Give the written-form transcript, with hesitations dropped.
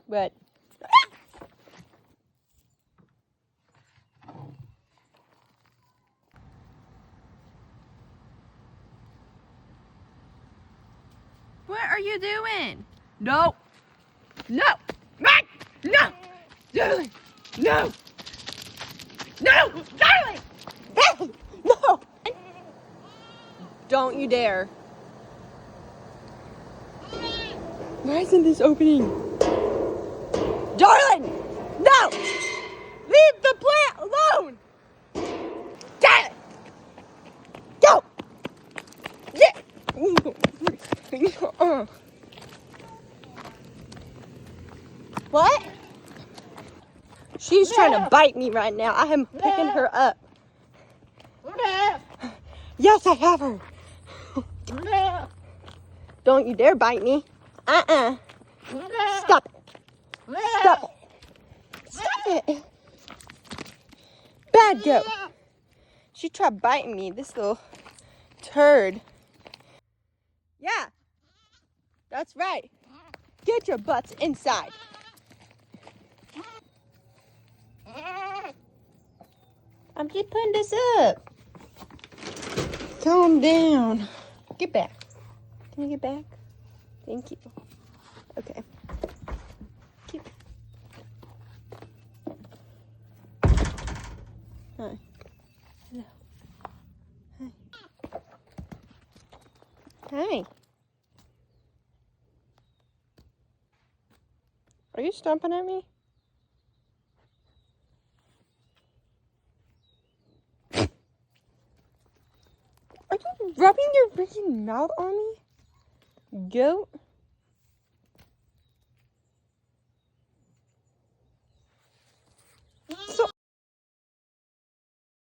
But what are you doing? No. No. No. Darling. No. No. Darling. No. Don't you dare. Why isn't this opening? Darling! No! Leave the plant alone! Darling! Go! Yeah! What? She's trying to bite me right now. I am picking her up. Yes, I have her. Don't you dare bite me. Stop it. Stop it. Stop it. Bad goat. She tried biting me, this little turd. Yeah. That's right. Get your butts inside. I'm just putting this up. Calm down. Get back. Can you get back? Thank you. Okay. Keep. Hi. Hello. Hi. Hi. Are you stomping at me? Are you rubbing your freaking mouth on me? Goat?